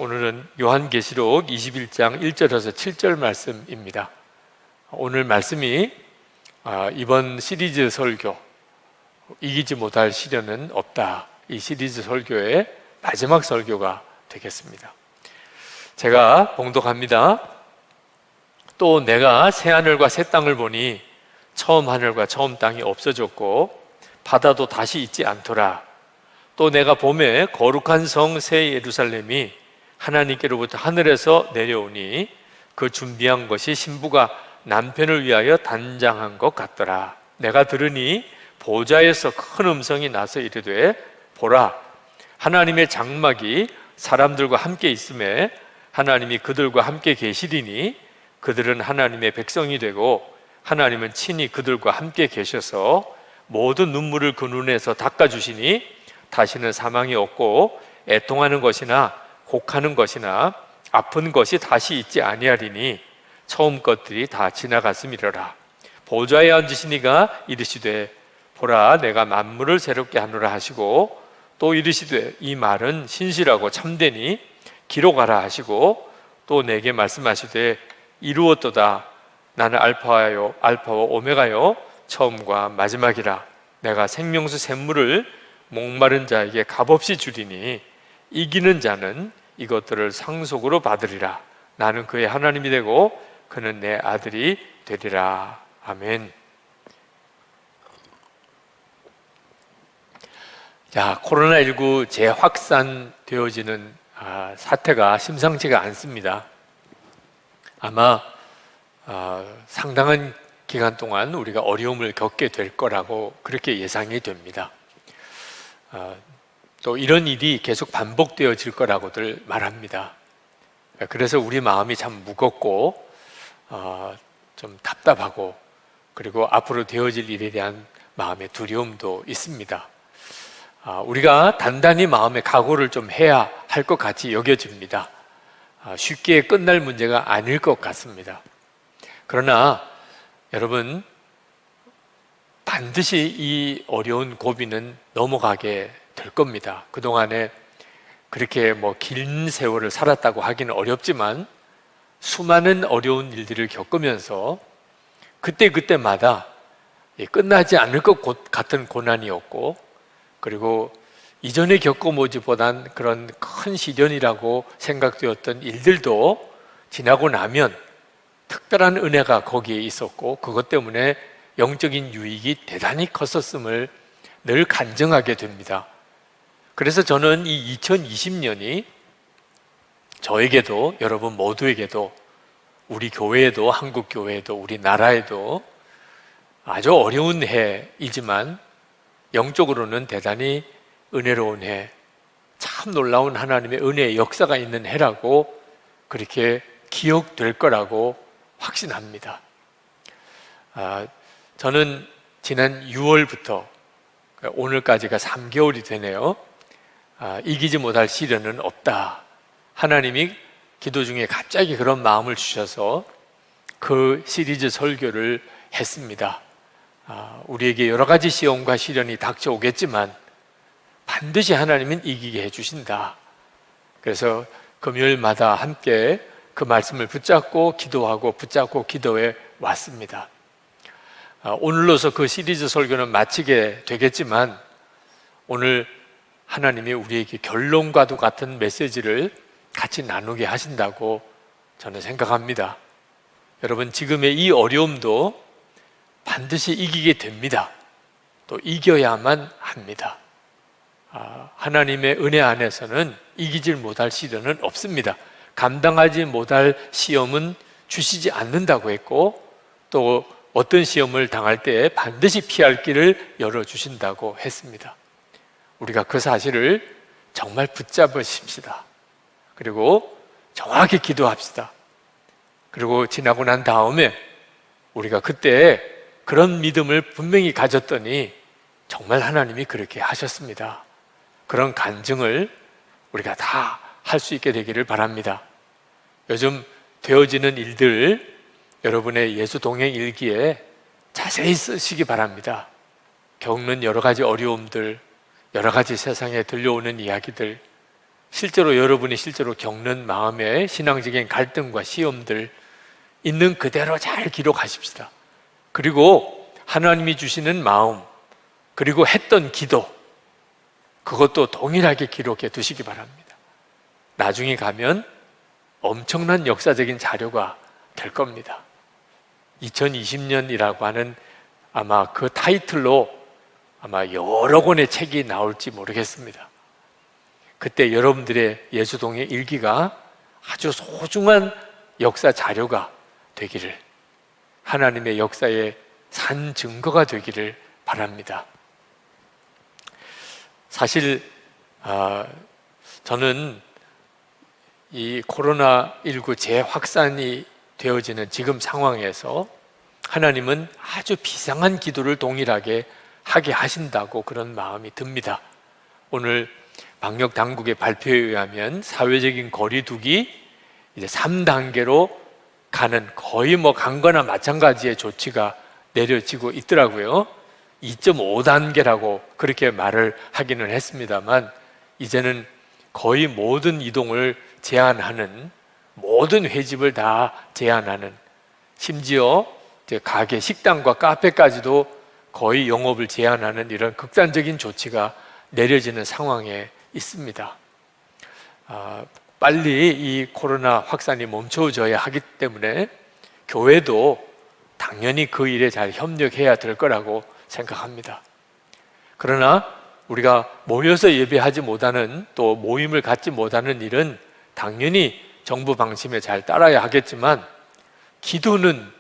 오늘은 요한계시록 21장 1절에서 7절 말씀입니다. 오늘 말씀이 이번 시리즈 설교 이기지 못할 시련은 없다, 이 시리즈 설교의 마지막 설교가 되겠습니다. 제가 봉독합니다. 또 내가 새 하늘과 새 땅을 보니 처음 하늘과 처음 땅이 없어졌고 바다도 다시 있지 않더라. 또 내가 봄에 거룩한 성 새 예루살렘이 하나님께로부터 하늘에서 내려오니 그 준비한 것이 신부가 남편을 위하여 단장한 것 같더라. 내가 들으니 보좌에서 큰 음성이 나서 이르되 보라, 하나님의 장막이 사람들과 함께 있음에 하나님이 그들과 함께 계시리니 그들은 하나님의 백성이 되고 하나님은 친히 그들과 함께 계셔서 모든 눈물을 그 눈에서 닦아주시니 다시는 사망이 없고 애통하는 것이나 곡하는 것이나 아픈 것이 다시 있지 아니하리니 처음 것들이 다 지나갔음이로라. 보좌에 앉으신 이가 이르시되 보라, 내가 만물을 새롭게 하노라 하시고 또 이르시되 이 말은 신실하고 참되니 기록하라 하시고 또 내게 말씀하시되 이루었도다. 나는 알파와 오메가요 처음과 마지막이라. 내가 생명수 샘물을 목마른 자에게 값없이 주리니 이기는 자는 이것들을 상속으로 받으리라. 나는 그의 하나님이 되고 그는 내 아들이 되리라. 아멘. 자, 코로나19 재확산되어지는 사태가 심상치가 않습니다. 아마 상당한 기간 동안 우리가 어려움을 겪게 될 거라고 그렇게 예상이 됩니다. 또 이런 일이 계속 반복되어질 거라고들 말합니다. 그래서 우리 마음이 참 무겁고 좀 답답하고 그리고 앞으로 되어질 일에 대한 마음의 두려움도 있습니다. 우리가 단단히 마음의 각오를 좀 해야 할 것 같이 여겨집니다. 쉽게 끝날 문제가 아닐 것 같습니다. 그러나 여러분, 반드시 이 어려운 고비는 넘어가게 될 겁니다. 그동안에 그렇게 긴 세월을 살았다고 하기는 어렵지만 수많은 어려운 일들을 겪으면서 그때마다 끝나지 않을 것 같은 고난이었고, 그리고 이전에 겪어보지보단 그런 큰 시련이라고 생각되었던 일들도 지나고 나면 특별한 은혜가 거기에 있었고 그것 때문에 영적인 유익이 대단히 컸었음을 늘 간증하게 됩니다. 그래서 저는 이 2020년이 저에게도 여러분 모두에게도 우리 교회에도 한국 교회에도 우리 나라에도 아주 어려운 해이지만 영적으로는 대단히 은혜로운 해, 참 놀라운 하나님의 은혜의 역사가 있는 해라고 그렇게 기억될 거라고 확신합니다. 저는 지난 6월부터 오늘까지가 3개월이 되네요. 이기지 못할 시련은 없다. 하나님이 기도 중에 갑자기 그런 마음을 주셔서 그 시리즈 설교를 했습니다. 우리에게 여러 가지 시험과 시련이 닥쳐오겠지만 반드시 하나님은 이기게 해주신다. 그래서 금요일마다 함께 그 말씀을 붙잡고 기도하고 붙잡고 기도해 왔습니다. 오늘로서 그 시리즈 설교는 마치게 되겠지만 오늘 하나님이 우리에게 결론과도 같은 메시지를 같이 나누게 하신다고 저는 생각합니다. 여러분, 지금의 이 어려움도 반드시 이기게 됩니다. 또 이겨야만 합니다. 하나님의 은혜 안에서는 이기질 못할 시련은 없습니다. 감당하지 못할 시험은 주시지 않는다고 했고 또 어떤 시험을 당할 때 반드시 피할 길을 열어주신다고 했습니다. 우리가 그 사실을 정말 붙잡으십시다. 그리고 정확히 기도합시다. 그리고 지나고 난 다음에 우리가 그때 그런 믿음을 분명히 가졌더니 정말 하나님이 그렇게 하셨습니다. 그런 간증을 우리가 다 할 수 있게 되기를 바랍니다. 요즘 되어지는 일들 여러분의 예수 동행 일기에 자세히 쓰시기 바랍니다. 겪는 여러 가지 어려움들, 여러 가지 세상에 들려오는 이야기들, 실제로 여러분이 실제로 겪는 마음의 신앙적인 갈등과 시험들 있는 그대로 잘 기록하십시다. 그리고 하나님이 주시는 마음, 그리고 했던 기도, 그것도 동일하게 기록해 두시기 바랍니다. 나중에 가면 엄청난 역사적인 자료가 될 겁니다. 2020년이라고 하는 아마 그 타이틀로 아마 여러 권의 책이 나올지 모르겠습니다. 그때 여러분들의 예수동의 일기가 아주 소중한 역사 자료가 되기를, 하나님의 역사의 산 증거가 되기를 바랍니다. 사실 저는 이 코로나19 재확산이 되어지는 지금 상황에서 하나님은 아주 비상한 기도를 동일하게 하게 하신다고 그런 마음이 듭니다. 오늘 방역 당국의 발표에 의하면 사회적인 거리두기 이제 3단계로 가는, 거의 간거나 마찬가지의 조치가 내려지고 있더라고요. 2.5단계라고 그렇게 말을 하기는 했습니다만, 이제는 거의 모든 이동을 제한하는, 모든 회집을 다 제한하는, 심지어 가게, 식당과 카페까지도 거의 영업을 제한하는 이런 극단적인 조치가 내려지는 상황에 있습니다. 빨리 이 코로나 확산이 멈춰져야 하기 때문에 교회도 당연히 그 일에 잘 협력해야 될 거라고 생각합니다. 그러나 우리가 모여서 예배하지 못하는, 또 모임을 갖지 못하는 일은 당연히 정부 방침에 잘 따라야 하겠지만, 기도는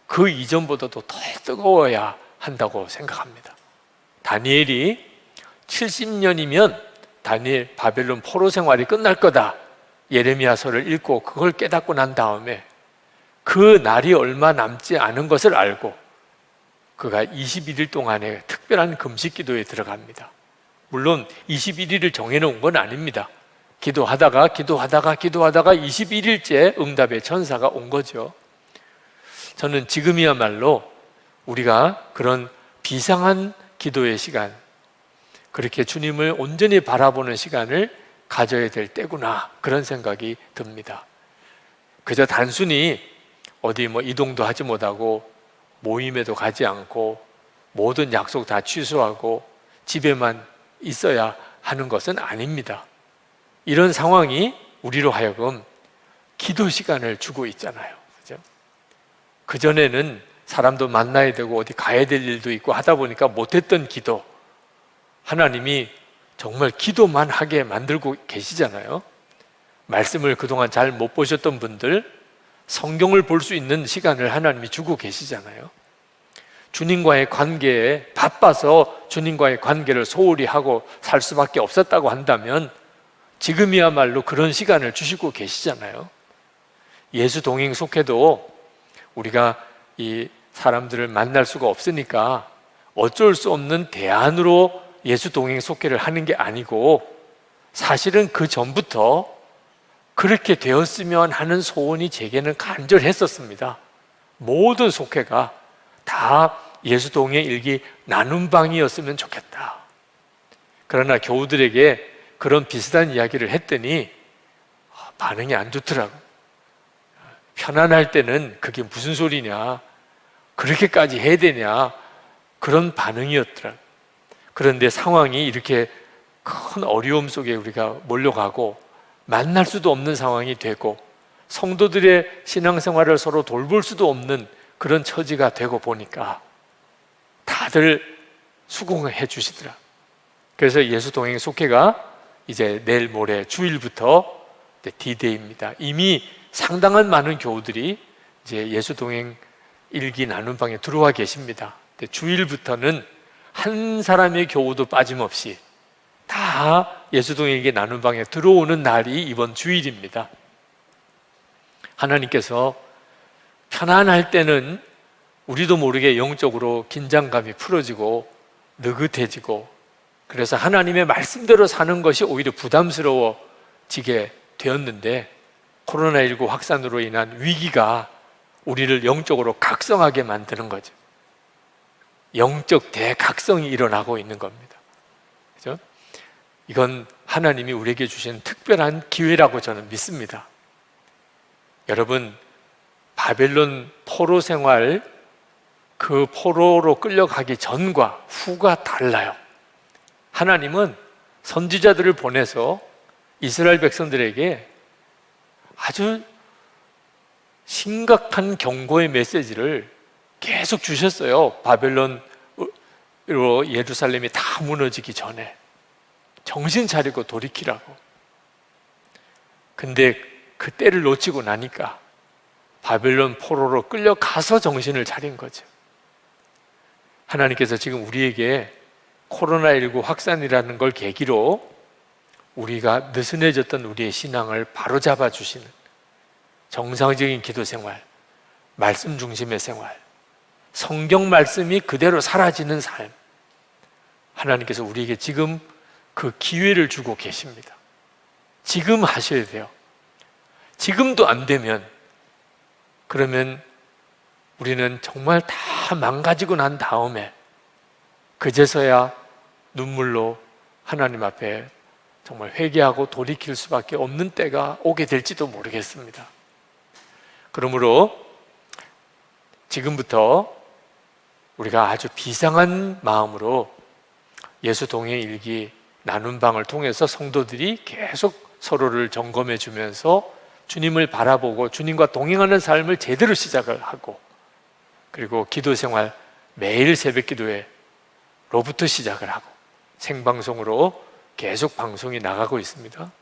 그 이전보다도 더 뜨거워야 한다고 생각합니다. 다니엘이 70년이면 다니엘 바벨론 포로 생활이 끝날 거다, 예레미야서를 읽고 그걸 깨닫고 난 다음에 그 날이 얼마 남지 않은 것을 알고 그가 21일 동안의 특별한 금식 기도에 들어갑니다. 물론 21일을 정해놓은 건 아닙니다. 기도하다가 21일째 응답의 천사가 온 거죠. 저는 지금이야말로 우리가 그런 비상한 기도의 시간, 그렇게 주님을 온전히 바라보는 시간을 가져야 될 때구나, 그런 생각이 듭니다. 그저 단순히 어디 이동도 하지 못하고 모임에도 가지 않고 모든 약속 다 취소하고 집에만 있어야 하는 것은 아닙니다. 이런 상황이 우리로 하여금 기도 시간을 주고 있잖아요. 그죠? 그전에는 사람도 만나야 되고 어디 가야 될 일도 있고 하다 보니까 못했던 기도, 하나님이 정말 기도만 하게 만들고 계시잖아요. 말씀을 그동안 잘 못 보셨던 분들, 성경을 볼 수 있는 시간을 하나님이 주고 계시잖아요. 주님과의 관계에 바빠서 주님과의 관계를 소홀히 하고 살 수밖에 없었다고 한다면 지금이야말로 그런 시간을 주시고 계시잖아요. 예수 동행 속해도 우리가 이 사람들을 만날 수가 없으니까 어쩔 수 없는 대안으로 예수 동행 속회를 하는 게 아니고, 사실은 그 전부터 그렇게 되었으면 하는 소원이 제게는 간절했었습니다. 모든 속회가 다 예수 동행 일기 나눔방이었으면 좋겠다. 그러나 교우들에게 그런 비슷한 이야기를 했더니 반응이 안 좋더라고요. 편안할 때는 그게 무슨 소리냐, 그렇게까지 해야 되냐, 그런 반응이었더라고요. 그런데 상황이 이렇게 큰 어려움 속에 우리가 몰려가고 만날 수도 없는 상황이 되고 성도들의 신앙생활을 서로 돌볼 수도 없는 그런 처지가 되고 보니까 다들 수긍해 주시더라. 그래서 예수 동행 속회가 이제 내일 모레 주일부터 D-Day입니다. 이미 상당한 많은 교우들이 이제 예수 동행 일기 나눔방에 들어와 계십니다. 주일부터는 한 사람의 교우도 빠짐없이 다 예수 동행 일기 나눔방에 들어오는 날이 이번 주일입니다. 하나님께서 편안할 때는 우리도 모르게 영적으로 긴장감이 풀어지고 느긋해지고, 그래서 하나님의 말씀대로 사는 것이 오히려 부담스러워지게 되었는데, 코로나19 확산으로 인한 위기가 우리를 영적으로 각성하게 만드는 거죠. 영적 대각성이 일어나고 있는 겁니다. 그죠? 이건 하나님이 우리에게 주신 특별한 기회라고 저는 믿습니다. 여러분, 바벨론 포로 생활, 그 포로로 끌려가기 전과 후가 달라요. 하나님은 선지자들을 보내서 이스라엘 백성들에게 아주 심각한 경고의 메시지를 계속 주셨어요. 바벨론으로 예루살렘이 다 무너지기 전에 정신 차리고 돌이키라고. 근데 그 때를 놓치고 나니까 바벨론 포로로 끌려가서 정신을 차린 거죠. 하나님께서 지금 우리에게 코로나19 확산이라는 걸 계기로 우리가 느슨해졌던 우리의 신앙을 바로잡아 주시는 정상적인 기도 생활, 말씀 중심의 생활, 성경 말씀이 그대로 사라지는 삶, 하나님께서 우리에게 지금 그 기회를 주고 계십니다. 지금 하셔야 돼요. 지금도 안 되면 그러면 우리는 정말 다 망가지고 난 다음에 그제서야 눈물로 하나님 앞에 정말 회개하고 돌이킬 수밖에 없는 때가 오게 될지도 모르겠습니다. 그러므로 지금부터 우리가 아주 비상한 마음으로 예수 동행 일기 나눈 방을 통해서 성도들이 계속 서로를 점검해 주면서 주님을 바라보고 주님과 동행하는 삶을 제대로 시작을 하고, 그리고 기도 생활 매일 새벽 기도회로부터 시작을 하고 생방송으로 계속 방송이 나가고 있습니다.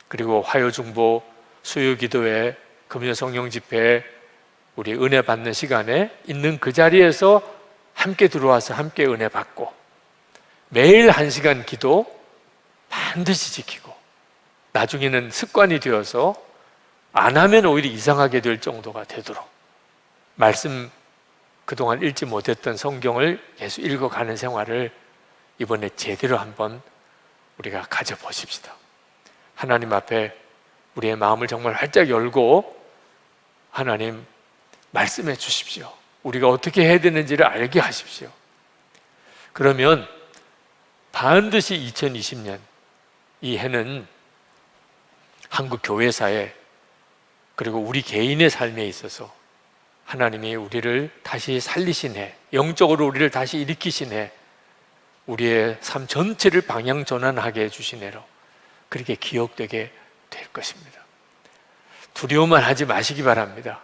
그리고 화요중보, 수요기도회, 금요성령 집회, 우리 은혜 받는 시간에 있는 그 자리에서 함께 들어와서 함께 은혜 받고, 매일 1시간 기도 반드시 지키고, 나중에는 습관이 되어서 안 하면 오히려 이상하게 될 정도가 되도록 말씀, 그동안 읽지 못했던 성경을 계속 읽어가는 생활을 이번에 제대로 한번 우리가 가져보십시다. 하나님 앞에 우리의 마음을 정말 활짝 열고 하나님 말씀해 주십시오. 우리가 어떻게 해야 되는지를 알게 하십시오. 그러면 반드시 2020년 이 해는 한국 교회사에, 그리고 우리 개인의 삶에 있어서 하나님이 우리를 다시 살리신 해, 영적으로 우리를 다시 일으키신 해, 우리의 삶 전체를 방향 전환하게 해주신 해로 그렇게 기억되게 될 것입니다. 두려워만 하지 마시기 바랍니다.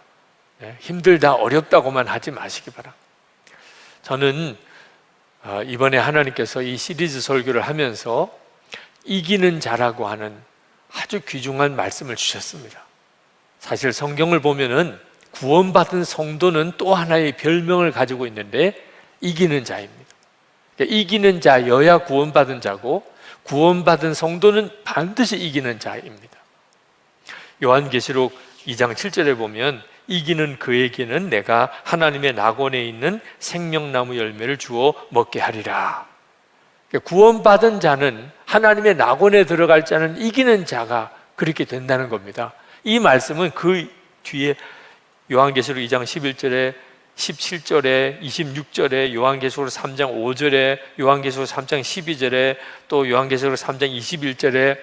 힘들다, 어렵다고만 하지 마시기 바랍니다. 저는 이번에 하나님께서 이 시리즈 설교를 하면서 이기는 자라고 하는 아주 귀중한 말씀을 주셨습니다. 사실 성경을 보면은 구원받은 성도는 또 하나의 별명을 가지고 있는데 이기는 자입니다. 그러니까 이기는 자여야 구원받은 자고, 구원받은 성도는 반드시 이기는 자입니다. 요한계시록 2장 7절에 보면 이기는 그에게는 내가 하나님의 낙원에 있는 생명나무 열매를 주어 먹게 하리라. 그러니까 구원받은 자는, 하나님의 낙원에 들어갈 자는 이기는 자가 그렇게 된다는 겁니다. 이 말씀은 그 뒤에 요한계시록 2장 11절에 17절에 26절에 요한계시록 3장 5절에 요한계시록 3장 12절에 또 요한계시록 3장 21절에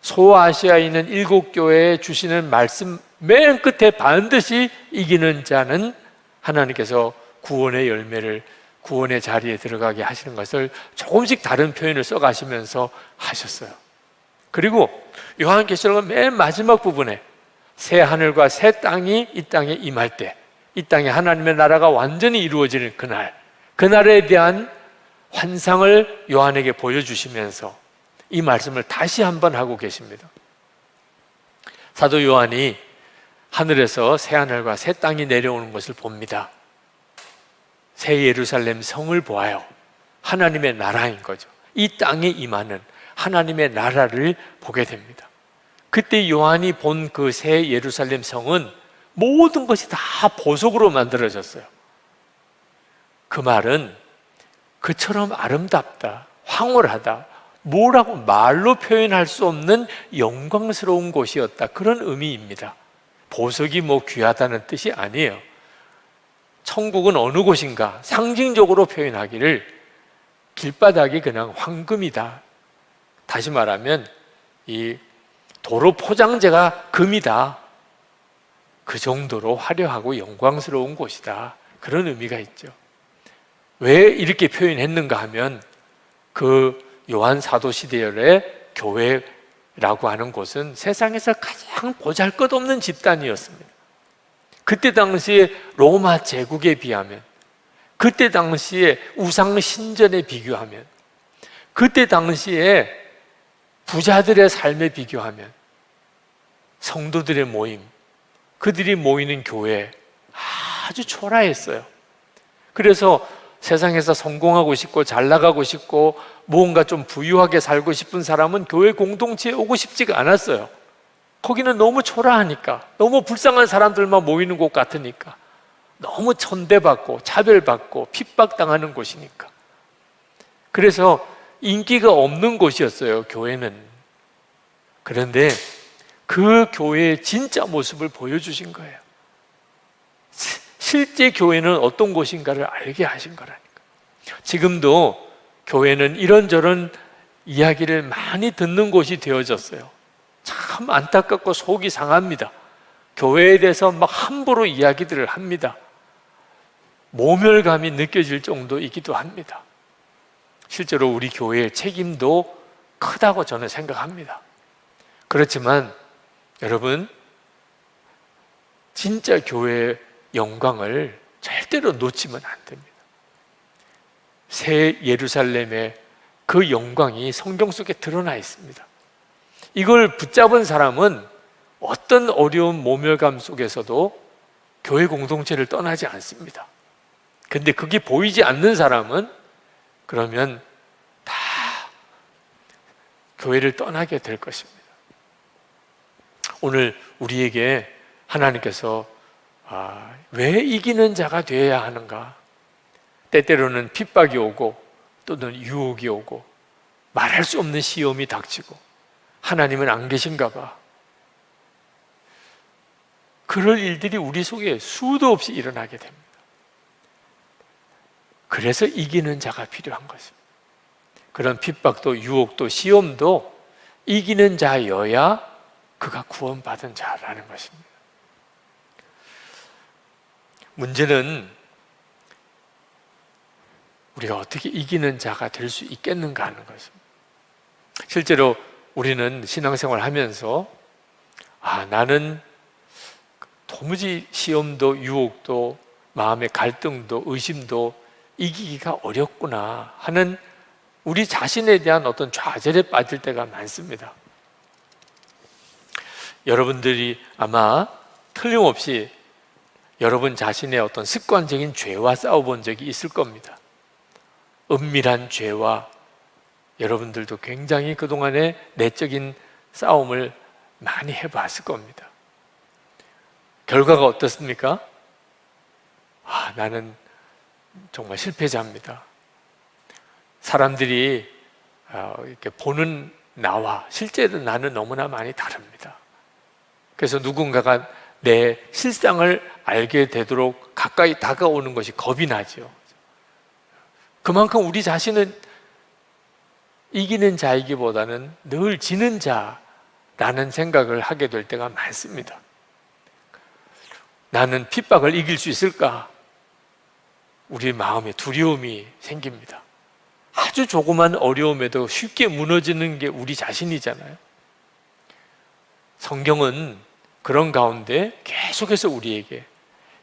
소아시아에 있는 7교회에 주시는 말씀 맨 끝에 반드시 이기는 자는 하나님께서 구원의 열매를, 구원의 자리에 들어가게 하시는 것을 조금씩 다른 표현을 써가시면서 하셨어요. 그리고 요한계시록은 맨 마지막 부분에 새 하늘과 새 땅이 이 땅에 임할 때, 이 땅에 하나님의 나라가 완전히 이루어지는 그날, 그날에 대한 환상을 요한에게 보여주시면서 이 말씀을 다시 한번 하고 계십니다. 사도 요한이 하늘에서 새 하늘과 새 땅이 내려오는 것을 봅니다. 새 예루살렘 성을 보아요. 하나님의 나라인 거죠. 이 땅에 임하는 하나님의 나라를 보게 됩니다. 그때 요한이 본 그 새 예루살렘 성은 모든 것이 다 보석으로 만들어졌어요. 그 말은 그처럼 아름답다, 황홀하다, 뭐라고 말로 표현할 수 없는 영광스러운 곳이었다, 그런 의미입니다. 보석이 뭐 귀하다는 뜻이 아니에요. 천국은 어느 곳인가 상징적으로 표현하기를 길바닥이 그냥 황금이다, 다시 말하면 이 도로 포장재가 금이다. 그 정도로 화려하고 영광스러운 곳이다. 그런 의미가 있죠. 왜 이렇게 표현했는가 하면 그 요한 사도 시대의 교회라고 하는 곳은 세상에서 가장 보잘것없는 집단이었습니다. 그때 당시에 로마 제국에 비하면, 그때 당시에 우상 신전에 비교하면, 그때 당시에 부자들의 삶에 비교하면 성도들의 모임, 그들이 모이는 교회 아주 초라했어요. 그래서 세상에서 성공하고 싶고 잘 나가고 싶고 무언가 좀 부유하게 살고 싶은 사람은 교회 공동체에 오고 싶지가 않았어요. 거기는 너무 초라하니까, 너무 불쌍한 사람들만 모이는 곳 같으니까, 너무 천대받고 차별받고 핍박당하는 곳이니까. 그래서 인기가 없는 곳이었어요, 교회는. 그런데 그 교회의 진짜 모습을 보여주신 거예요. 실제 교회는 어떤 곳인가를 알게 하신 거라니까. 지금도 교회는 이런저런 이야기를 많이 듣는 곳이 되어졌어요. 참 안타깝고 속이 상합니다. 교회에 대해서 막 함부로 이야기들을 합니다. 모멸감이 느껴질 정도이기도 합니다. 실제로 우리 교회의 책임도 크다고 저는 생각합니다. 그렇지만 여러분, 진짜 교회의 영광을 절대로 놓치면 안 됩니다. 새 예루살렘의 그 영광이 성경 속에 드러나 있습니다. 이걸 붙잡은 사람은 어떤 어려운 모멸감 속에서도 교회 공동체를 떠나지 않습니다. 근데 그게 보이지 않는 사람은 그러면 다 교회를 떠나게 될 것입니다. 오늘 우리에게 하나님께서 왜 이기는 자가 되어야 하는가? 때때로는 핍박이 오고 또는 유혹이 오고 말할 수 없는 시험이 닥치고 하나님은 안 계신가 봐. 그럴 일들이 우리 속에 수도 없이 일어나게 됩니다. 그래서 이기는 자가 필요한 것입니다. 그런 핍박도 유혹도 시험도 이기는 자여야 그가 구원받은 자라는 것입니다. 문제는 우리가 어떻게 이기는 자가 될 수 있겠는가 하는 것입니다. 실제로 우리는 신앙생활 하면서 나는 도무지 시험도 유혹도 마음의 갈등도 의심도 이기기가 어렵구나 하는 우리 자신에 대한 어떤 좌절에 빠질 때가 많습니다. 여러분들이 아마 틀림없이 여러분 자신의 어떤 습관적인 죄와 싸워본 적이 있을 겁니다. 은밀한 죄와 여러분들도 굉장히 그동안에 내적인 싸움을 많이 해봤을 겁니다. 결과가 어떻습니까? 나는 정말 실패자입니다. 사람들이 이렇게 보는 나와 실제로 나는 너무나 많이 다릅니다. 그래서 누군가가 내 실상을 알게 되도록 가까이 다가오는 것이 겁이 나죠. 그만큼 우리 자신은 이기는 자이기보다는 늘 지는 자라는 생각을 하게 될 때가 많습니다. 나는 핍박을 이길 수 있을까? 우리 마음에 두려움이 생깁니다. 아주 조그만 어려움에도 쉽게 무너지는 게 우리 자신이잖아요. 성경은 그런 가운데 계속해서 우리에게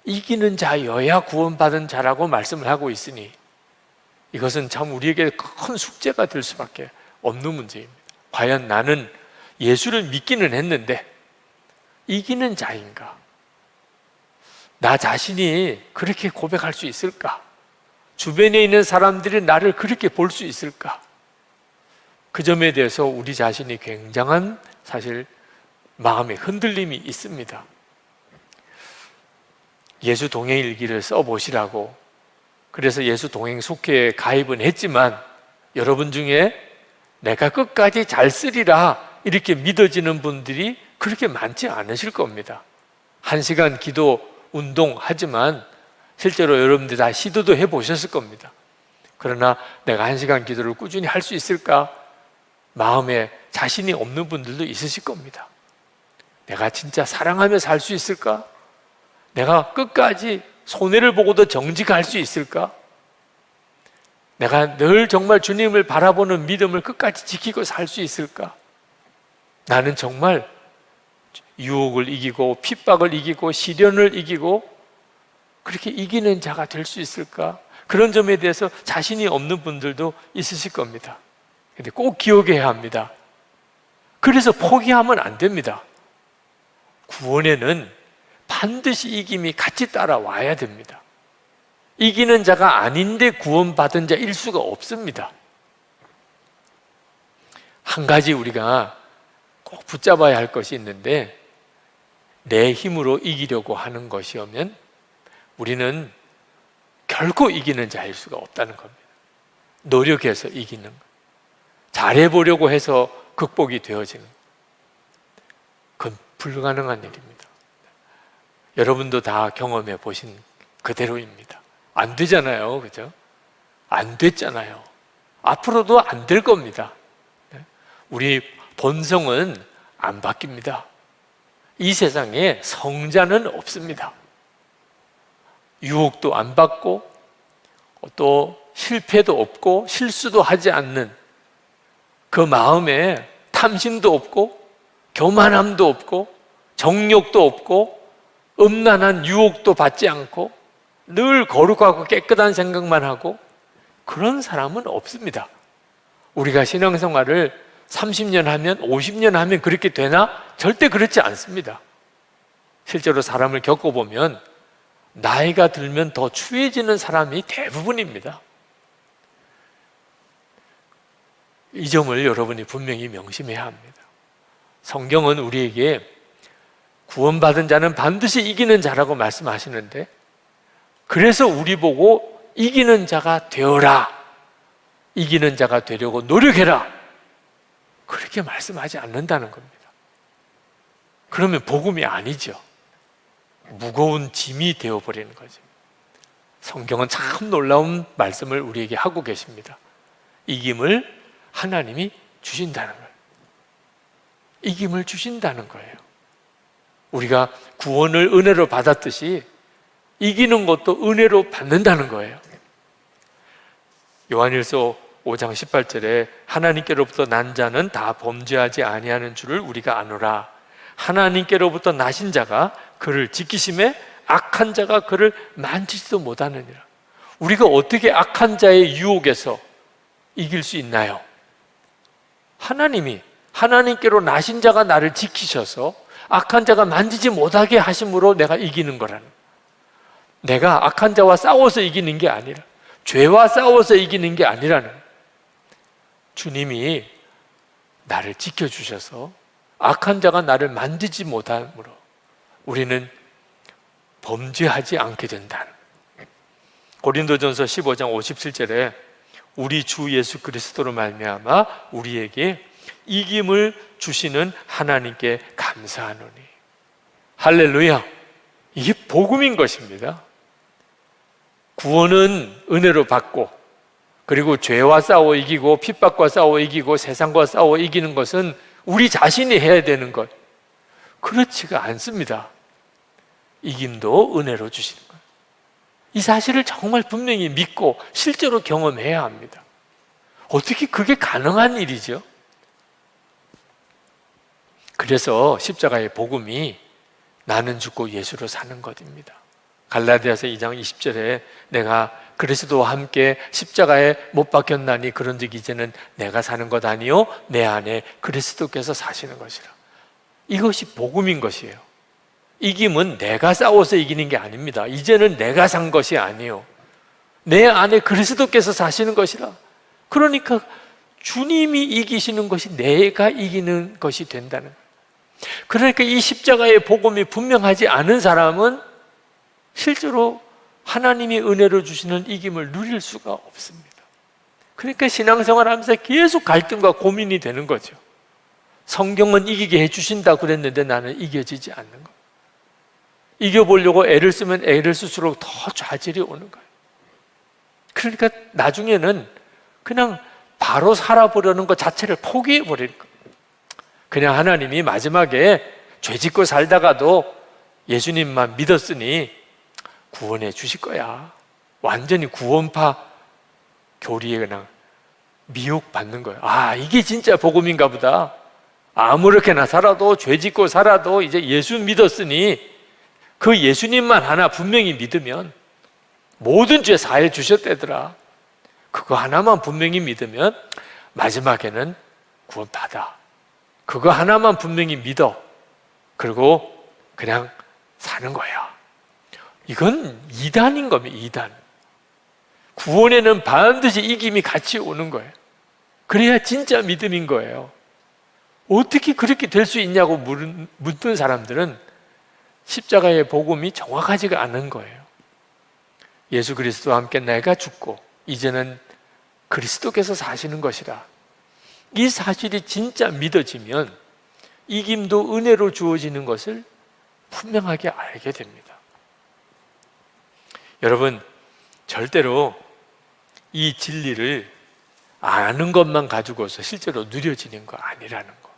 이기는 자여야 구원받은 자라고 말씀을 하고 있으니 이것은 참 우리에게 큰 숙제가 될 수밖에 없는 문제입니다. 과연 나는 예수를 믿기는 했는데 이기는 자인가? 나 자신이 그렇게 고백할 수 있을까? 주변에 있는 사람들이 나를 그렇게 볼 수 있을까? 그 점에 대해서 우리 자신이 굉장한 사실 마음의 흔들림이 있습니다. 예수 동행 일기를 써보시라고 그래서 예수 동행 속회에 가입은 했지만 여러분 중에 내가 끝까지 잘 쓰리라 이렇게 믿어지는 분들이 그렇게 많지 않으실 겁니다. 1시간 기도 운동하지만 실제로 여러분들 다 시도도 해보셨을 겁니다. 그러나 내가 1시간 기도를 꾸준히 할 수 있을까? 마음에 자신이 없는 분들도 있으실 겁니다. 내가 진짜 사랑하며 살 수 있을까? 내가 끝까지 손해를 보고도 정직할 수 있을까? 내가 늘 정말 주님을 바라보는 믿음을 끝까지 지키고 살 수 있을까? 나는 정말 유혹을 이기고 핍박을 이기고 시련을 이기고 그렇게 이기는 자가 될 수 있을까? 그런 점에 대해서 자신이 없는 분들도 있으실 겁니다. 근데 꼭 기억해야 합니다. 그래서 포기하면 안 됩니다. 구원에는 반드시 이김이 같이 따라와야 됩니다. 이기는 자가 아닌데 구원받은 자일 수가 없습니다. 한 가지 우리가 꼭 붙잡아야 할 것이 있는데, 내 힘으로 이기려고 하는 것이면 우리는 결코 이기는 자일 수가 없다는 겁니다. 노력해서 이기는 것, 잘해보려고 해서 극복이 되어지는 것, 그건 불가능한 일입니다. 여러분도 다 경험해 보신 그대로입니다. 안 되잖아요, 그죠? 안 됐잖아요. 앞으로도 안 될 겁니다. 우리 본성은 안 바뀝니다. 이 세상에 성자는 없습니다. 유혹도 안 받고 또 실패도 없고 실수도 하지 않는 그 마음에 탐심도 없고 교만함도 없고 정욕도 없고 음란한 유혹도 받지 않고 늘 거룩하고 깨끗한 생각만 하고 그런 사람은 없습니다. 우리가 신앙생활을 30년 하면 50년 하면 그렇게 되나? 절대 그렇지 않습니다. 실제로 사람을 겪어보면 나이가 들면 더 추해지는 사람이 대부분입니다. 이 점을 여러분이 분명히 명심해야 합니다. 성경은 우리에게 구원받은 자는 반드시 이기는 자라고 말씀하시는데, 그래서 우리 보고 이기는 자가 되어라, 이기는 자가 되려고 노력해라, 그렇게 말씀하지 않는다는 겁니다. 그러면 복음이 아니죠. 무거운 짐이 되어버리는 거죠. 성경은 참 놀라운 말씀을 우리에게 하고 계십니다. 이김을 하나님이 주신다는 거예요. 이김을 주신다는 거예요. 우리가 구원을 은혜로 받았듯이 이기는 것도 은혜로 받는다는 거예요. 요한일서 5장 18절에 하나님께로부터 난 자는 다 범죄하지 아니하는 줄을 우리가 아노라. 하나님께로부터 나신 자가 그를 지키심에 악한 자가 그를 만지지도 못하느니라. 우리가 어떻게 악한 자의 유혹에서 이길 수 있나요? 하나님께로 나신 자가 나를 지키셔서 악한 자가 만지지 못하게 하심으로 내가 이기는 거라는, 내가 악한 자와 싸워서 이기는 게 아니라, 죄와 싸워서 이기는 게 아니라는, 주님이 나를 지켜주셔서 악한 자가 나를 만지지 못함으로 우리는 범죄하지 않게 된다는. 고린도전서 15장 57절에 우리 주 예수 그리스도로 말미암아 우리에게 이김을 주시는 하나님께 감사하노니. 할렐루야! 이게 복음인 것입니다. 구원은 은혜로 받고, 그리고 죄와 싸워 이기고 핍박과 싸워 이기고 세상과 싸워 이기는 것은 우리 자신이 해야 되는 것, 그렇지가 않습니다. 이김도 은혜로 주시는 것, 이 사실을 정말 분명히 믿고 실제로 경험해야 합니다. 어떻게 그게 가능한 일이죠? 그래서 십자가의 복음이 나는 죽고 예수로 사는 것입니다. 갈라디아서 2장 20절에 내가 그리스도와 함께 십자가에 못 박혔나니 그런즉 이제는 내가 사는 것 아니요 내 안에 그리스도께서 사시는 것이라. 이것이 복음인 것이에요. 이김은 내가 싸워서 이기는 게 아닙니다. 이제는 내가 산 것이 아니요 내 안에 그리스도께서 사시는 것이라. 그러니까 주님이 이기시는 것이 내가 이기는 것이 된다는 거예요. 그러니까 이 십자가의 복음이 분명하지 않은 사람은 실제로 하나님이 은혜로 주시는 이김을 누릴 수가 없습니다. 그러니까 신앙생활 하면서 계속 갈등과 고민이 되는 거죠. 성경은 이기게 해주신다 그랬는데 나는 이겨지지 않는 거예요. 이겨보려고 애를 쓰면 애를 쓸수록 더 좌절이 오는 거예요. 그러니까 나중에는 그냥 바로 살아보려는 것 자체를 포기해버리는 거예요. 그냥 하나님이 마지막에 죄 짓고 살다가도 예수님만 믿었으니 구원해 주실 거야. 완전히 구원파 교리에 그냥 미혹받는 거예요. 아, 이게 진짜 복음인가 보다. 아무렇게나 살아도, 죄 짓고 살아도 이제 예수 믿었으니 그 예수님만 하나 분명히 믿으면 모든 죄 사해 주셨대더라. 그거 하나만 분명히 믿으면 마지막에는 구원받아. 그거 하나만 분명히 믿어. 그리고 그냥 사는 거야. 이건 이단인 겁니다. 이단. 구원에는 반드시 이김이 같이 오는 거예요. 그래야 진짜 믿음인 거예요. 어떻게 그렇게 될 수 있냐고 묻는 사람들은 십자가의 복음이 정확하지가 않은 거예요. 예수 그리스도와 함께 내가 죽고 이제는 그리스도께서 사시는 것이라. 이 사실이 진짜 믿어지면 이김도 은혜로 주어지는 것을 분명하게 알게 됩니다. 여러분, 절대로 이 진리를 아는 것만 가지고서 실제로 누려지는 거 아니라는 거.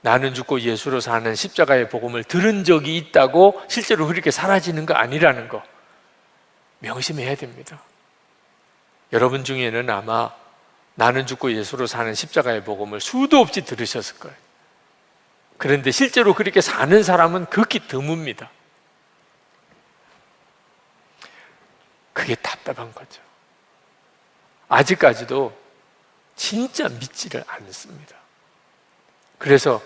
나는 죽고 예수로 사는 십자가의 복음을 들은 적이 있다고 실제로 그렇게 사라지는 거 아니라는 거 명심해야 됩니다. 여러분 중에는 아마 나는 죽고 예수로 사는 십자가의 복음을 수도 없이 들으셨을 거예요. 그런데 실제로 그렇게 사는 사람은 극히 드뭅니다. 그게 답답한 거죠. 아직까지도 진짜 믿지를 않습니다. 그래서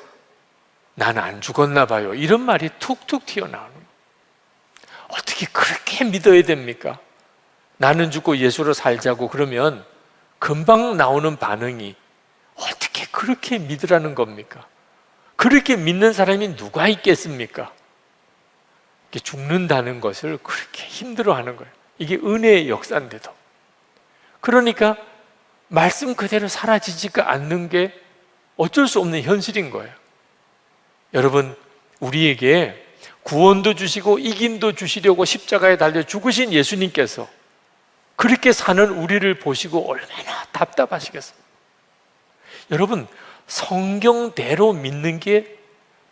나는 안 죽었나 봐요. 이런 말이 툭툭 튀어나오는 거예요. 어떻게 그렇게 믿어야 됩니까? 나는 죽고 예수로 살자고 그러면 금방 나오는 반응이 어떻게 그렇게 믿으라는 겁니까? 그렇게 믿는 사람이 누가 있겠습니까? 죽는다는 것을 그렇게 힘들어하는 거예요. 이게 은혜의 역사인데도. 그러니까 말씀 그대로 사라지지가 않는 게 어쩔 수 없는 현실인 거예요. 여러분, 우리에게 구원도 주시고 이김도 주시려고 십자가에 달려 죽으신 예수님께서 그렇게 사는 우리를 보시고 얼마나 답답하시겠습니까? 여러분, 성경대로 믿는 게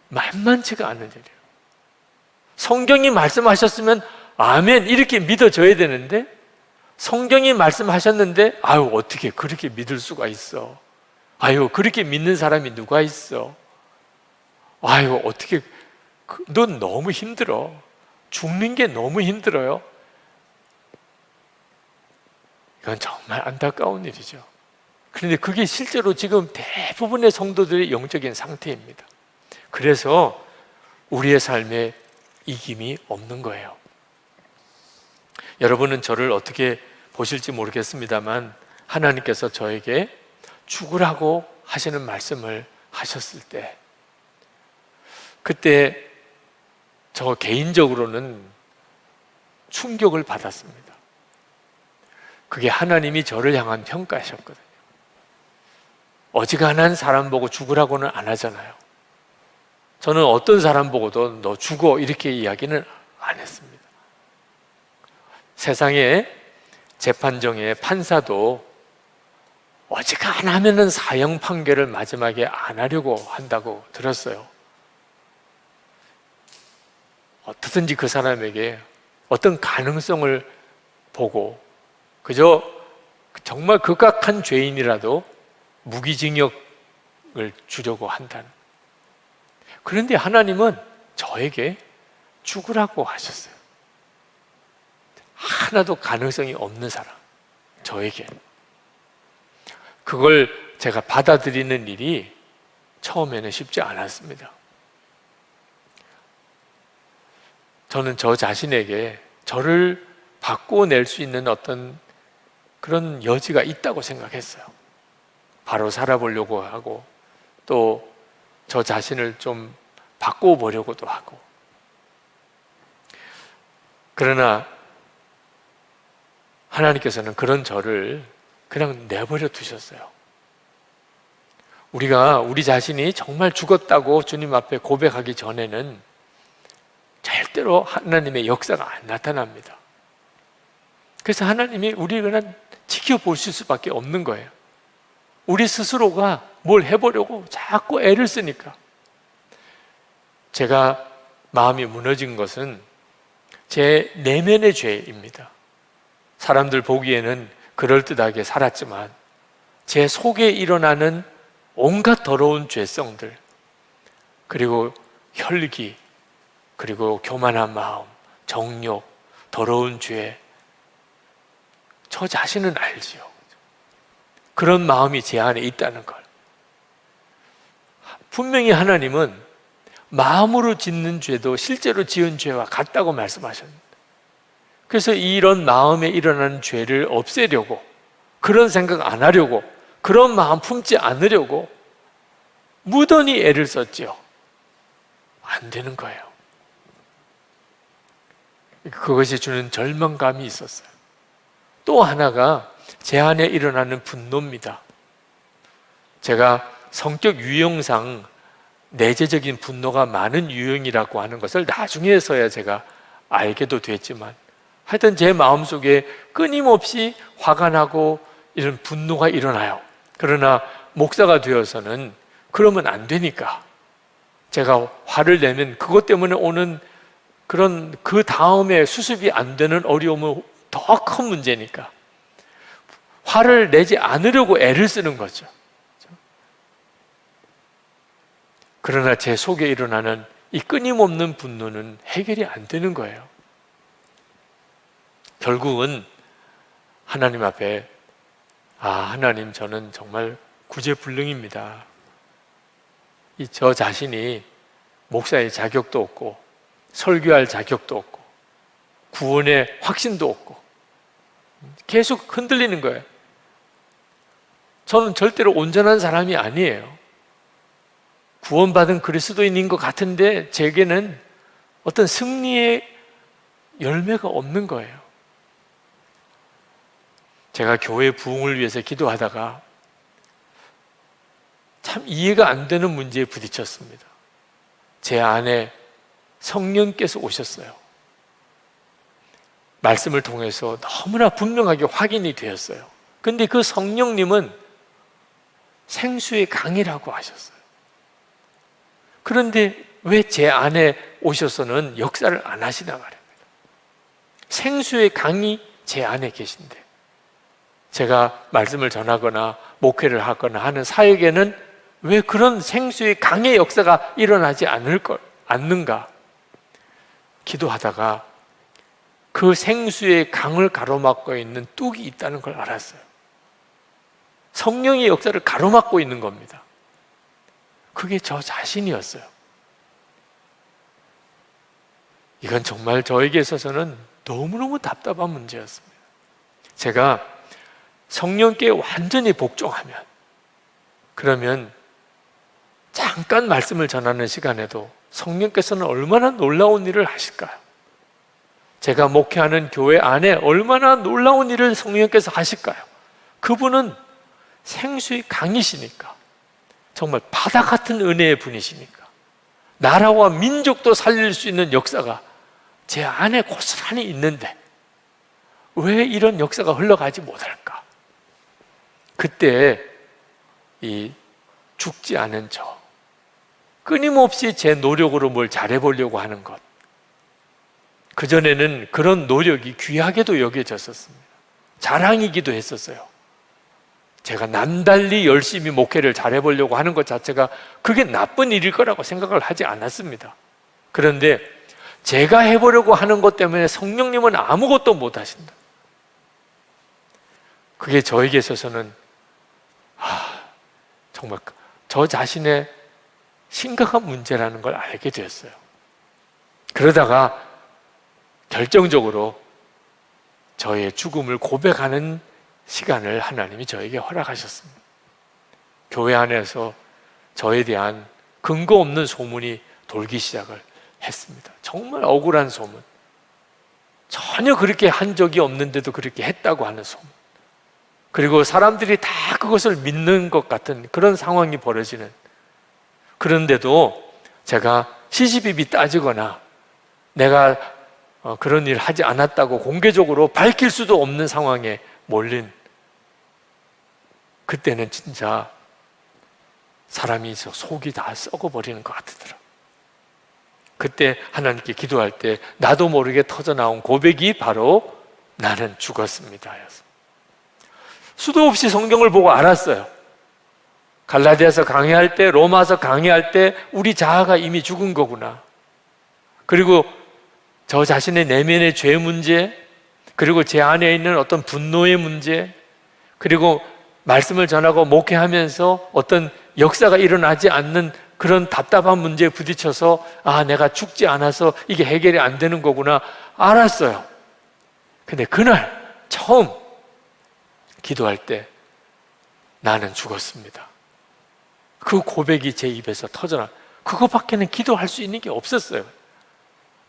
만만치가 않은 일이에요. 성경이 말씀하셨으면 아멘 이렇게 믿어져야 되는데 성경이 말씀하셨는데 아유 어떻게 그렇게 믿을 수가 있어? 아유 그렇게 믿는 사람이 누가 있어? 아유 어떻게 넌 너무 힘들어. 죽는 게 너무 힘들어요. 이건 정말 안타까운 일이죠. 그런데 그게 실제로 지금 대부분의 성도들의 영적인 상태입니다. 그래서 우리의 삶에 이김이 없는 거예요. 여러분은 저를 어떻게 보실지 모르겠습니다만 하나님께서 저에게 죽으라고 하시는 말씀을 하셨을 때 그때 저 개인적으로는 충격을 받았습니다. 그게 하나님이 저를 향한 평가셨거든요. 어지간한 사람 보고 죽으라고는 안 하잖아요. 저는 어떤 사람 보고도 너 죽어 이렇게 이야기는 안 했습니다. 세상에 재판정의 판사도 어지간하면은 사형 판결을 마지막에 안 하려고 한다고 들었어요. 어떻든지 그 사람에게 어떤 가능성을 보고 그저 정말 극악한 죄인이라도 무기징역을 주려고 한다는. 그런데 하나님은 저에게 죽으라고 하셨어요. 하나도 가능성이 없는 사람, 저에게. 그걸 제가 받아들이는 일이 처음에는 쉽지 않았습니다. 저는 저 자신에게 저를 바꿔낼 수 있는 어떤 그런 여지가 있다고 생각했어요. 바로 살아보려고 하고 또 저 자신을 좀 바꿔보려고도 하고. 그러나 하나님께서는 그런 저를 그냥 내버려 두셨어요. 우리가 우리 자신이 정말 죽었다고 주님 앞에 고백하기 전에는 절대로 하나님의 역사가 안 나타납니다. 그래서 하나님이 우리를 그냥 지켜보실 수밖에 없는 거예요. 우리 스스로가 뭘 해보려고 자꾸 애를 쓰니까. 제가 마음이 무너진 것은 제 내면의 죄입니다. 사람들 보기에는 그럴듯하게 살았지만 제 속에 일어나는 온갖 더러운 죄성들, 그리고 혈기, 그리고 교만한 마음, 정욕, 더러운 죄, 저 자신은 알지요. 그런 마음이 제 안에 있다는 걸. 분명히 하나님은 마음으로 짓는 죄도 실제로 지은 죄와 같다고 말씀하셨습니다. 그래서 이런 마음에 일어나는 죄를 없애려고, 그런 생각 안 하려고, 그런 마음 품지 않으려고 무던히 애를 썼지요. 안 되는 거예요. 그것이 주는 절망감이 있었어요. 또 하나가 제 안에 일어나는 분노입니다. 제가 성격 유형상 내재적인 분노가 많은 유형이라고 하는 것을 나중에서야 제가 알게도 됐지만, 하여튼 제 마음속에 끊임없이 화가 나고 이런 분노가 일어나요. 그러나 목사가 되어서는 그러면 안 되니까 제가 화를 내면 그것 때문에 오는 그런 그 다음에 수습이 안 되는 어려움은 더 큰 문제니까 화를 내지 않으려고 애를 쓰는 거죠. 그러나 제 속에 일어나는 이 끊임없는 분노는 해결이 안 되는 거예요. 결국은 하나님 앞에, 하나님, 저는 정말 구제불능입니다. 저 자신이 목사의 자격도 없고 설교할 자격도 없고 구원의 확신도 없고 계속 흔들리는 거예요. 저는 절대로 온전한 사람이 아니에요. 구원받은 그리스도인인 것 같은데 제게는 어떤 승리의 열매가 없는 거예요. 제가 교회 부흥을 위해서 기도하다가 참 이해가 안 되는 문제에 부딪혔습니다. 제 안에 성령께서 오셨어요. 말씀을 통해서 너무나 분명하게 확인이 되었어요. 근데 그 성령님은 생수의 강이라고 하셨어요. 그런데 왜 제 안에 오셔서는 역사를 안 하시나 말입니다. 생수의 강이 제 안에 계신데 제가 말씀을 전하거나 목회를 하거나 하는 사역에는 왜 그런 생수의 강의 역사가 일어나지 않는가? 기도하다가 그 생수의 강을 가로막고 있는 뚝이 있다는 걸 알았어요. 성령의 역사를 가로막고 있는 겁니다. 그게 저 자신이었어요. 이건 정말 저에게 있어서는 너무너무 답답한 문제였습니다. 제가 성령께 완전히 복종하면, 그러면 잠깐 말씀을 전하는 시간에도 성령께서는 얼마나 놀라운 일을 하실까요? 제가 목회하는 교회 안에 얼마나 놀라운 일을 성령께서 하실까요? 그분은 생수의 강이시니까, 정말 바다 같은 은혜의 분이시니까, 나라와 민족도 살릴 수 있는 역사가 제 안에 고스란히 있는데 왜 이런 역사가 흘러가지 못할까? 그때 이 죽지 않은 저, 끊임없이 제 노력으로 뭘 잘해보려고 하는 것, 그전에는 그런 노력이 귀하게도 여겨졌었습니다. 자랑이기도 했었어요. 제가 남달리 열심히 목회를 잘해보려고 하는 것 자체가 그게 나쁜 일일 거라고 생각을 하지 않았습니다. 그런데 제가 해보려고 하는 것 때문에 성령님은 아무것도 못 하신다. 그게 저에게 있어서는 정말 저 자신의 심각한 문제라는 걸 알게 되었어요. 그러다가 결정적으로 저의 죽음을 고백하는 시간을 하나님이 저에게 허락하셨습니다. 교회 안에서 저에 대한 근거 없는 소문이 돌기 시작을 했습니다. 정말 억울한 소문, 전혀 그렇게 한 적이 없는데도 그렇게 했다고 하는 소문, 그리고 사람들이 다 그것을 믿는 것 같은 그런 상황이 벌어지는, 그런데도 제가 시시비비 따지거나 내가 그런 일을 하지 않았다고 공개적으로 밝힐 수도 없는 상황에 몰린 그때는 진짜 사람이 속이 다 썩어버리는 것 같더라. 그때 하나님께 기도할 때 나도 모르게 터져나온 고백이 바로 나는 죽었습니다 였어. 수도 없이 성경을 보고 알았어요. 갈라디아서 강의할 때, 로마서 강의할 때 우리 자아가 이미 죽은 거구나. 그리고 저 자신의 내면의 죄 문제, 그리고 제 안에 있는 어떤 분노의 문제, 그리고 말씀을 전하고 목회하면서 어떤 역사가 일어나지 않는 그런 답답한 문제에 부딪혀서 내가 죽지 않아서 이게 해결이 안 되는 거구나 알았어요. 근데 그날 처음 기도할 때 나는 죽었습니다. 그 고백이 제 입에서 터져나. 그거밖에는 기도할 수 있는 게 없었어요.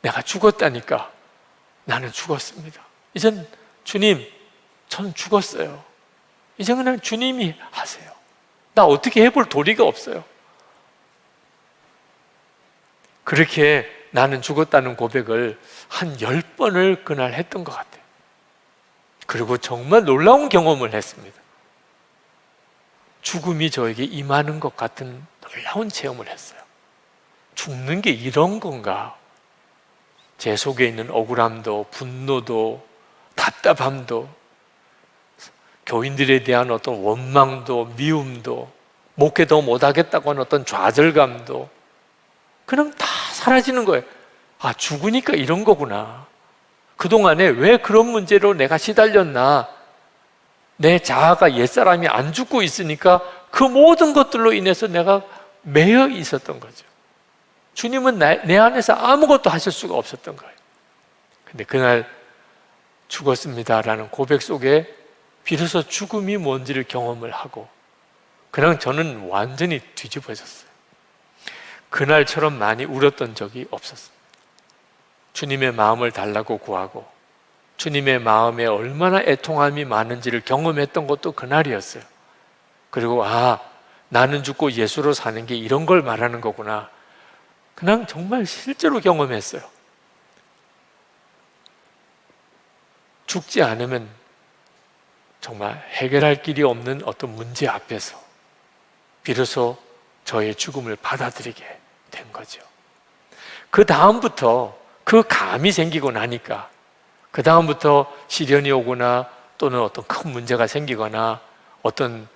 내가 죽었다니까. 나는 죽었습니다. 이젠 주님, 전 죽었어요. 이제 그냥 주님이 하세요. 나 어떻게 해볼 도리가 없어요. 그렇게 나는 죽었다는 고백을 한 10번을 그날 했던 것 같아요. 그리고 정말 놀라운 경험을 했습니다. 죽음이 저에게 임하는 것 같은 놀라운 체험을 했어요. 죽는 게 이런 건가? 제 속에 있는 억울함도, 분노도, 답답함도, 교인들에 대한 어떤 원망도, 미움도, 목회도 못하겠다고 하는 어떤 좌절감도 그냥 다 사라지는 거예요. 죽으니까 이런 거구나. 그동안에 왜 그런 문제로 내가 시달렸나? 내 자아가 옛사람이 안 죽고 있으니까 그 모든 것들로 인해서 내가 매여 있었던 거죠. 주님은 내 안에서 아무것도 하실 수가 없었던 거예요. 근데 그날 죽었습니다라는 고백 속에 비로소 죽음이 뭔지를 경험을 하고 그냥 저는 완전히 뒤집어졌어요. 그날처럼 많이 울었던 적이 없었어요. 주님의 마음을 달라고 구하고 주님의 마음에 얼마나 애통함이 많은지를 경험했던 것도 그날이었어요. 그리고 나는 죽고 예수로 사는 게 이런 걸 말하는 거구나. 그냥 정말 실제로 경험했어요. 죽지 않으면 정말 해결할 길이 없는 어떤 문제 앞에서 비로소 저의 죽음을 받아들이게 된 거죠. 그 다음부터 그 감이 생기고 나니까 그 다음부터 시련이 오거나 또는 어떤 큰 문제가 생기거나 어떤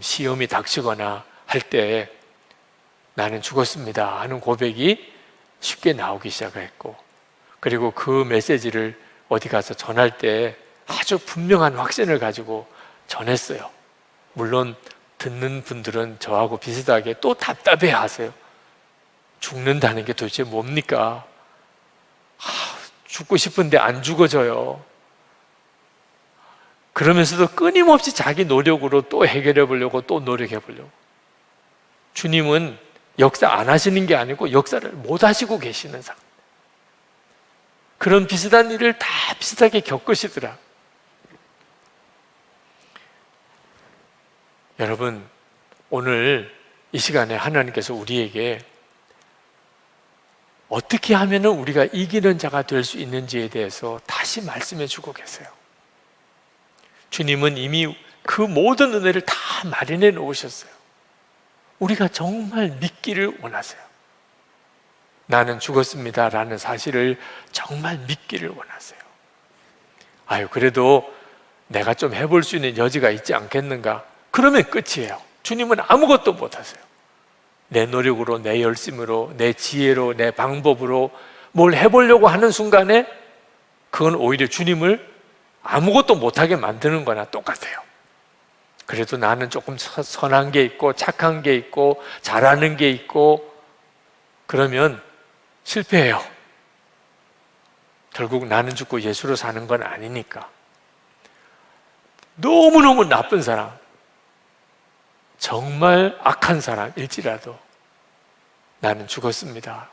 시험이 닥치거나 할 때 나는 죽었습니다 하는 고백이 쉽게 나오기 시작했고 그리고 그 메시지를 어디 가서 전할 때 아주 분명한 확신을 가지고 전했어요. 물론 듣는 분들은 저하고 비슷하게 또 답답해 하세요. 죽는다는 게 도대체 뭡니까? 죽고 싶은데 안 죽어져요. 그러면서도 끊임없이 자기 노력으로 또 해결해 보려고 또 노력해 보려고. 주님은 역사 안 하시는 게 아니고 역사를 못 하시고 계시는 사람. 그런 비슷한 일을 다 비슷하게 겪으시더라. 여러분, 오늘 이 시간에 하나님께서 우리에게 어떻게 하면 우리가 이기는 자가 될 수 있는지에 대해서 다시 말씀해 주고 계세요. 주님은 이미 그 모든 은혜를 다 마련해 놓으셨어요. 우리가 정말 믿기를 원하세요. 나는 죽었습니다 라는 사실을 정말 믿기를 원하세요. 그래도 내가 좀 해볼 수 있는 여지가 있지 않겠는가? 그러면 끝이에요. 주님은 아무것도 못하세요. 내 노력으로, 내 열심으로, 내 지혜로, 내 방법으로 뭘 해보려고 하는 순간에 그건 오히려 주님을 아무것도 못하게 만드는 거나 똑같아요. 그래도 나는 조금 선한 게 있고 착한 게 있고 잘하는 게 있고 그러면 실패해요. 결국 나는 죽고 예수로 사는 건 아니니까. 너무너무 나쁜 사람, 정말 악한 사람일지라도 나는 죽었습니다.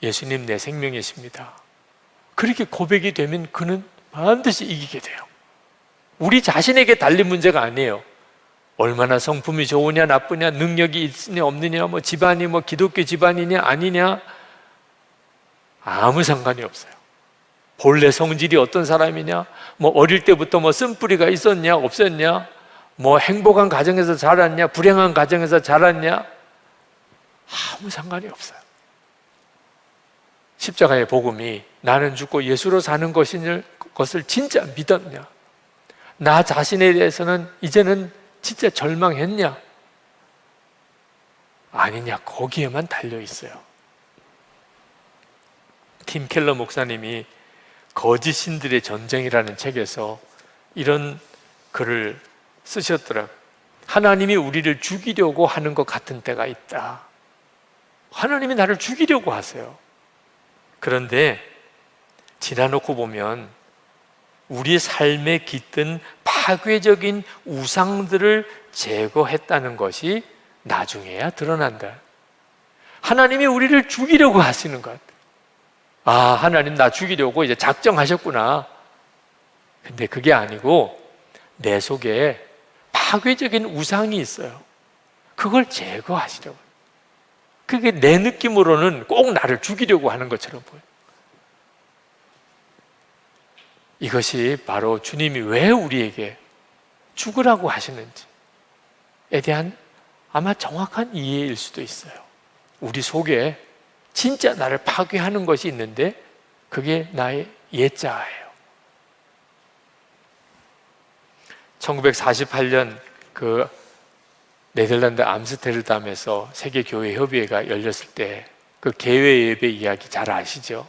예수님 내 생명이십니다. 그렇게 고백이 되면 그는 반드시 이기게 돼요. 우리 자신에게 달린 문제가 아니에요. 얼마나 성품이 좋으냐 나쁘냐, 능력이 있으냐 없느냐, 집안이 기독교 집안이냐 아니냐, 아무 상관이 없어요. 본래 성질이 어떤 사람이냐, 어릴 때부터 쓴뿌리가 있었냐 없었냐, 뭐 행복한 가정에서 자랐냐, 불행한 가정에서 자랐냐, 아무 상관이 없어요. 십자가의 복음이 나는 죽고 예수로 사는 것을 진짜 믿었냐, 나 자신에 대해서는 이제는 진짜 절망했냐, 아니냐, 거기에만 달려 있어요. 팀 켈러 목사님이 거짓 신들의 전쟁이라는 책에서 이런 글을 쓰셨더라고요. 하나님이 우리를 죽이려고 하는 것 같은 때가 있다. 하나님이 나를 죽이려고 하세요. 그런데 지나놓고 보면 우리 삶에 깃든 파괴적인 우상들을 제거했다는 것이 나중에야 드러난다. 하나님이 우리를 죽이려고 하시는 것. 아, 하나님 나 죽이려고 이제 작정하셨구나. 근데 그게 아니고 내 속에 파괴적인 우상이 있어요. 그걸 제거하시려고. 그게 내 느낌으로는 꼭 나를 죽이려고 하는 것처럼 보여요. 이것이 바로 주님이 왜 우리에게 죽으라고 하시는지에 대한 아마 정확한 이해일 수도 있어요. 우리 속에 진짜 나를 파괴하는 것이 있는데 그게 나의 예자예요. 1948년 그 네덜란드 암스테르담에서 세계교회협의회가 열렸을 때 그 개회 예배 이야기 잘 아시죠?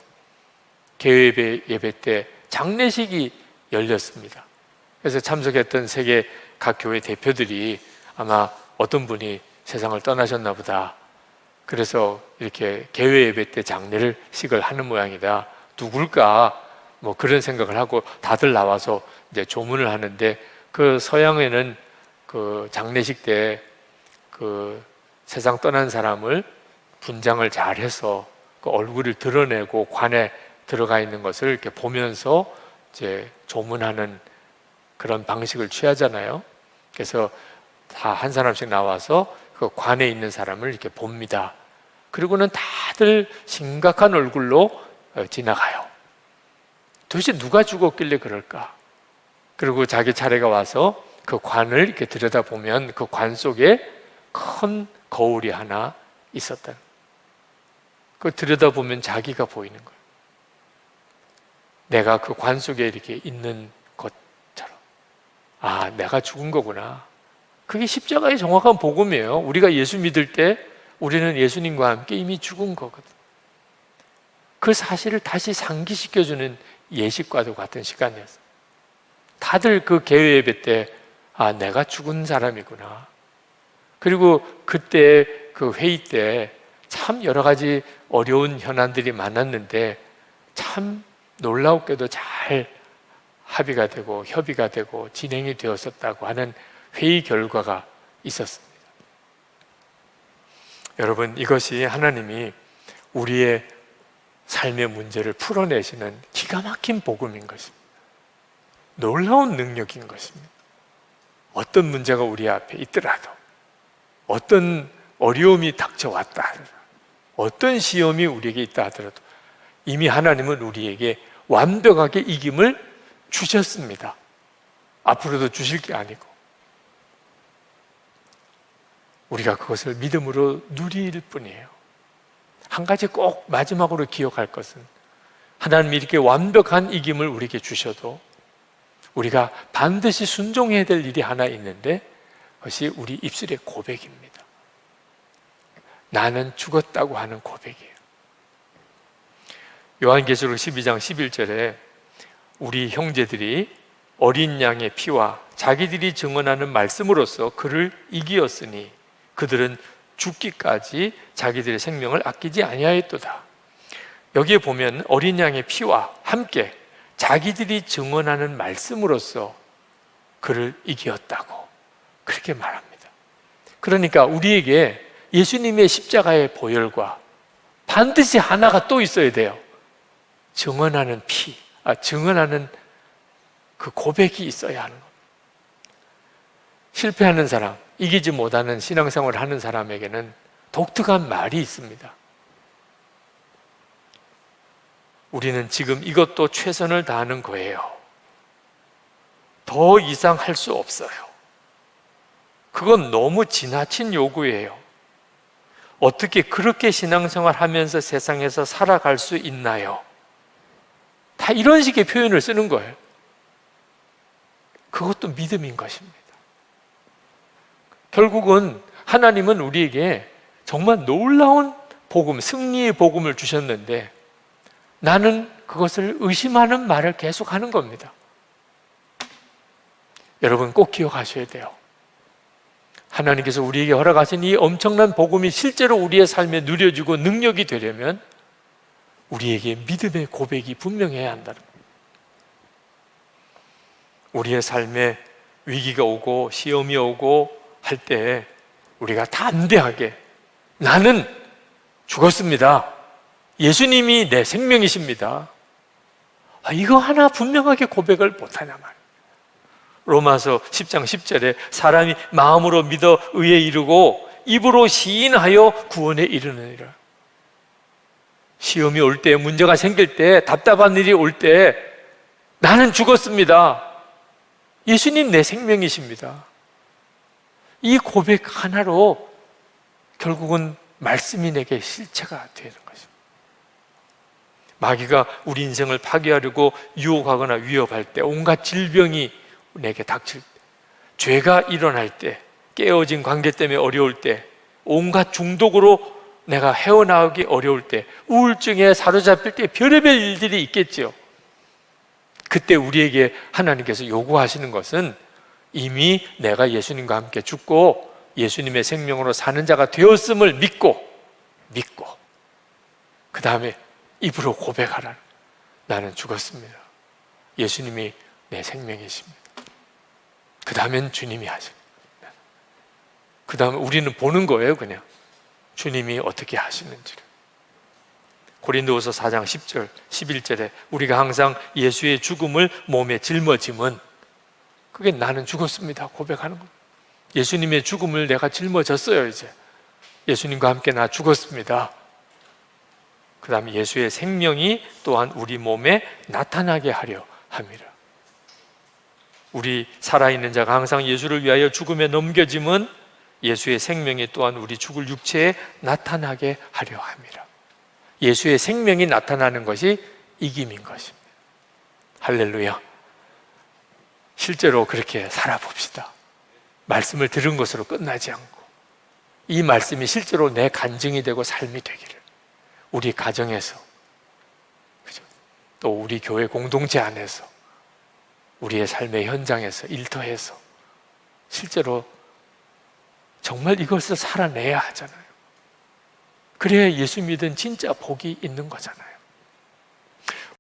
개회 예배 때 장례식이 열렸습니다. 그래서 참석했던 세계 각 교회 대표들이 아마 어떤 분이 세상을 떠나셨나 보다. 그래서 이렇게 개회 예배 때 장례식을 하는 모양이다. 누굴까? 뭐 그런 생각을 하고 다들 나와서 이제 조문을 하는데 그 서양에는 그 장례식 때 그 세상 떠난 사람을 분장을 잘 해서 그 얼굴을 드러내고 관에 들어가 있는 것을 이렇게 보면서 이제 조문하는 그런 방식을 취하잖아요. 그래서 다 한 사람씩 나와서 그 관에 있는 사람을 이렇게 봅니다. 그리고는 다들 심각한 얼굴로 지나가요. 도대체 누가 죽었길래 그럴까? 그리고 자기 차례가 와서 그 관을 이렇게 들여다보면 그 관 속에 큰 거울이 하나 있었다. 그 들여다보면 자기가 보이는 거예요. 내가 그 관 속에 이렇게 있는 것처럼. 아, 내가 죽은 거구나. 그게 십자가의 정확한 복음이에요. 우리가 예수 믿을 때 우리는 예수님과 함께 이미 죽은 거거든. 그 사실을 다시 상기시켜주는 예식과도 같은 시간이었어요. 다들 그 개회 예배 때 아, 내가 죽은 사람이구나. 그리고 그때 그 회의 때 참 여러 가지 어려운 현안들이 많았는데 참 놀라웠게도 잘 합의가 되고 협의가 되고 진행이 되었었다고 하는 회의 결과가 있었습니다. 여러분, 이것이 하나님이 우리의 삶의 문제를 풀어내시는 기가 막힌 복음인 것입니다. 놀라운 능력인 것입니다. 어떤 문제가 우리 앞에 있더라도, 어떤 어려움이 닥쳐왔다 하더라도, 어떤 시험이 우리에게 있다 하더라도 이미 하나님은 우리에게 완벽하게 이김을 주셨습니다. 앞으로도 주실 게 아니고 우리가 그것을 믿음으로 누릴 뿐이에요. 한 가지 꼭 마지막으로 기억할 것은 하나님이 이렇게 완벽한 이김을 우리에게 주셔도 우리가 반드시 순종해야 될 일이 하나 있는데 그것이 우리 입술의 고백입니다. 나는 죽었다고 하는 고백이에요. 요한계시록 12장 11절에 우리 형제들이 어린 양의 피와 자기들이 증언하는 말씀으로써 그를 이기었으니 그들은 죽기까지 자기들의 생명을 아끼지 아니하였도다. 여기에 보면 어린 양의 피와 함께 자기들이 증언하는 말씀으로써 그를 이기었다고 그렇게 말합니다. 그러니까 우리에게 예수님의 십자가의 보혈과 반드시 하나가 또 있어야 돼요. 증언하는 증언하는 그 고백이 있어야 하는 겁니다. 실패하는 사람, 이기지 못하는 신앙생활을 하는 사람에게는 독특한 말이 있습니다. 우리는 지금 이것도 최선을 다하는 거예요. 더 이상 할 수 없어요. 그건 너무 지나친 요구예요. 어떻게 그렇게 신앙생활 하면서 세상에서 살아갈 수 있나요? 다 이런 식의 표현을 쓰는 거예요. 그것도 믿음인 것입니다. 결국은 하나님은 우리에게 정말 놀라운 복음, 승리의 복음을 주셨는데 나는 그것을 의심하는 말을 계속하는 겁니다. 여러분 꼭 기억하셔야 돼요. 하나님께서 우리에게 허락하신 이 엄청난 복음이 실제로 우리의 삶에 누려지고 능력이 되려면 우리에게 믿음의 고백이 분명해야 한다는 겁니다. 우리의 삶에 위기가 오고 시험이 오고 할 때 우리가 담대하게 나는 죽었습니다. 예수님이 내 생명이십니다. 이거 하나 분명하게 고백을 못하냐 말이에요. 로마서 10장 10절에 사람이 마음으로 믿어 의에 이르고 입으로 시인하여 구원에 이르느니라. 시험이 올 때, 문제가 생길 때, 답답한 일이 올 때 나는 죽었습니다. 예수님 내 생명이십니다. 이 고백 하나로 결국은 말씀이 내게 실체가 되는 것입니다. 마귀가 우리 인생을 파괴하려고 유혹하거나 위협할 때, 온갖 질병이 내게 닥칠 때, 죄가 일어날 때, 깨어진 관계 때문에 어려울 때, 온갖 중독으로 내가 헤어나오기 어려울 때, 우울증에 사로잡힐 때 별의별 일들이 있겠죠. 그때 우리에게 하나님께서 요구하시는 것은 이미 내가 예수님과 함께 죽고 예수님의 생명으로 사는 자가 되었음을 믿고 그 다음에 입으로 고백하라. 나는 죽었습니다. 예수님이 내 생명이십니다. 그 다음엔 주님이 하십니다. 그 다음에 우리는 보는 거예요. 그냥 주님이 어떻게 하시는지를. 고린도후서 4장 10절, 11절에 우리가 항상 예수의 죽음을 몸에 짊어짐은 그게 나는 죽었습니다 고백하는 겁니다. 예수님의 죽음을 내가 짊어졌어요. 이제 예수님과 함께 나 죽었습니다. 그 다음에 예수의 생명이 또한 우리 몸에 나타나게 하려 함이라. 우리 살아있는 자가 항상 예수를 위하여 죽음에 넘겨짐은 예수의 생명이 또한 우리 죽을 육체에 나타나게 하려 함이라. 예수의 생명이 나타나는 것이 이김인 것입니다. 할렐루야. 실제로 그렇게 살아봅시다. 말씀을 들은 것으로 끝나지 않고 이 말씀이 실제로 내 간증이 되고 삶이 되기를 우리 가정에서, 그죠? 또 우리 교회 공동체 안에서, 우리의 삶의 현장에서, 일터에서 실제로 정말 이것을 살아내야 하잖아요. 그래야 예수 믿은 진짜 복이 있는 거잖아요.